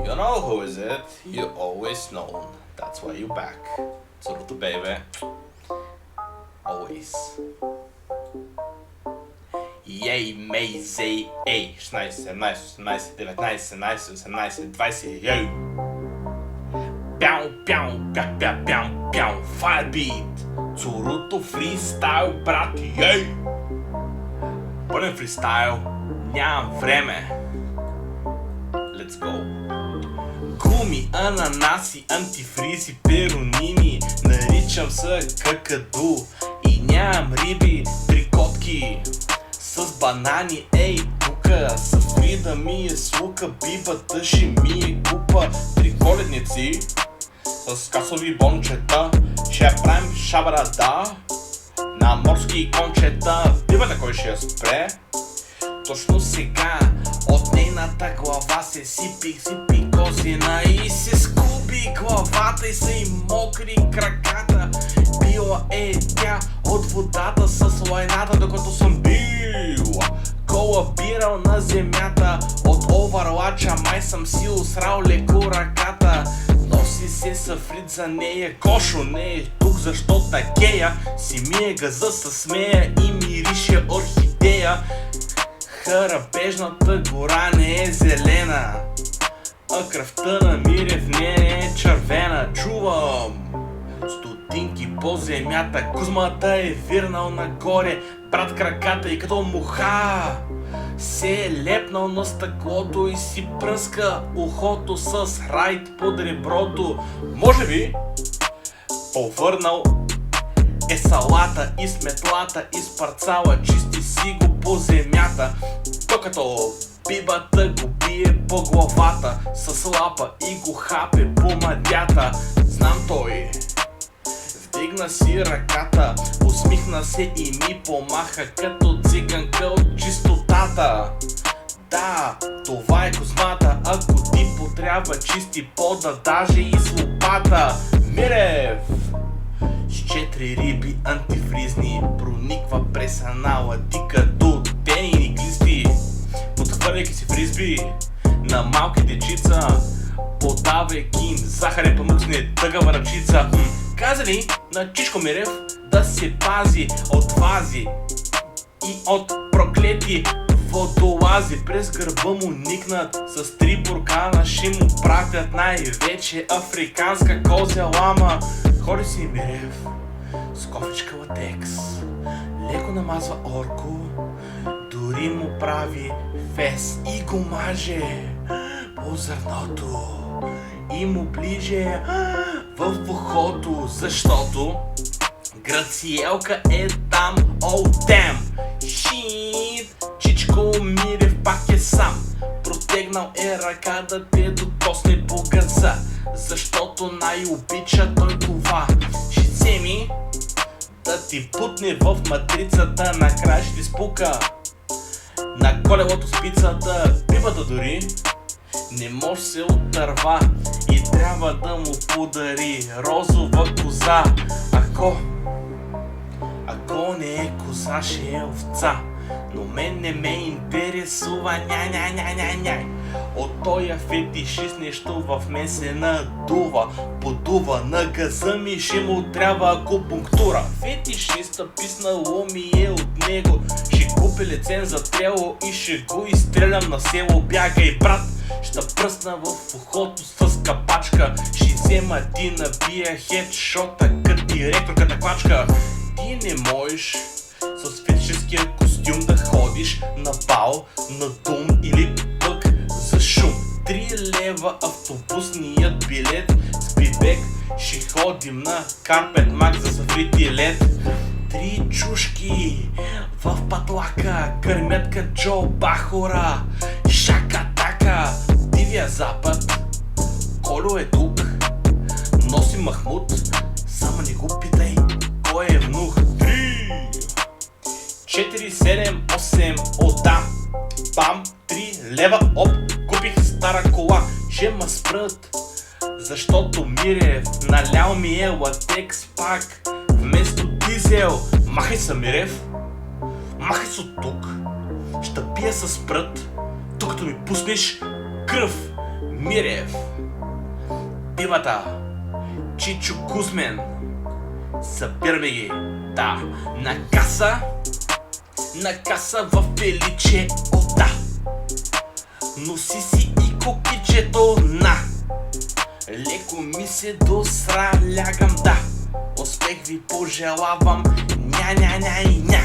You know who is it? You always know. That's why you back. Цурото baby. Always. Ей, мей, зей, ей. 16, 17, 18, 19, 17, 18, 20, ей. Пяу, пяу, пя, пя, пяу, пяу. Firebeat. Цурото фристайл, брат, ей. Пълен фристайл. Нямам време. Let's go. Гуми, ананаси, антифризи, перонини. Наричам се какаду. И нямам риби, трикотки с банани. Ей, тука Сафрида ми е слука. Бибата ще ми е купа. Три коледници с касови бончета. Ще я правим шабарада на морски кончета. Бибата кой ще я спре? Точно сега от нейната глава се сипи козина и се скуби главата и са и мокри краката. Била е тя от водата с лайната, докато съм бил колабирал на земята. От овърлача май съм си усрал леко ръката. Носи се Сафрид за нея, Кошо не е тук, защо такея си ми е газа със смея и мирише орхидея. Харапежната гора не е зелена, а кръвта на Мирев не е червена. Чувам стотинки по земята, Кузмата е вирнал нагоре, брат краката и като муха се е лепнал на стъклото и си пръска ухото с райд под реброто. Може би повърнал е салата и сметлата изпарцала, чисти си го по земята, докато бибата го бие по главата с лапа и го хапе по мадята. Знам той вдигна си ръката, усмихна се и ми помаха като циганка от чистотата. Да, това е Кузмата, ако ти потрябва чисти пода, даже и с лопата. Мирев с 4 риби антифризни прониква през анала ти като тенини глисти, подхвърляйки си фризби на малки дечица, подавайки им захарен памуцне тъгава ръчица. Казали на Чичко Мирев да се пази от вази и от проклети водолази. През гърба му никнат с 3 буркана, ще му пратят най-вече африканска козя лама. Ходи си Мирев с кофичка латекс, леко намазва орко, дори му прави фес и го маже по зърното и му ближе в ухото, защото Грациелка е там. Oh damn shit, Чичко Мирев пак е сам, протегнал е ръка да те докосне по газа, защото най-обича той това. Ще вземи да ти путне в матрицата, накрая ще ти спука на колелото спицата. Бибата дори не може се отърва и трябва да му подари розова коза. Ако не е коза, ще е овца, но мен не ме интересува няй. От тоя фетишист нещо в мен се надува, подува на газа ми, ще му трябва акупунктура. Фетишиста писнало ми е от него, ще купи лиценз за трело и ще го изстрелям на село. Бягай брат, ще пръсна в ухото с капачка, ще взема ти набия хедшота като директорката клачка. Ти не можеш с фетишистския костюм да ходиш на бал, на дум или пък за шум. 3 лева автобусният билет, с бибек ще ходим на Карпет Мак за Сафрид лед. 3 чушки в патлака гърмят като Джо Бахора. Шака-така, Дивия Запад, Колю е тук, носи Махмуд, само не го питай кой е внук. 3, 4, 7, 8, отдам, бам, 3 лева, оп, купих стара кола, ще ма спрат, защото Мирев налял ми е латекс пак вместо дизел. Махай се Мирев, махай се от тук, ще пия с прът, докато ми пуснеш кръв. Мирев. Пивата. Чичо Кузмен. Събираме ги. Да. На каса в Величе. О, да. Носи си и кокичето на. Леко ми се досра, лягам, да. Успех ви пожелавам. Ня-ня-ня и ня.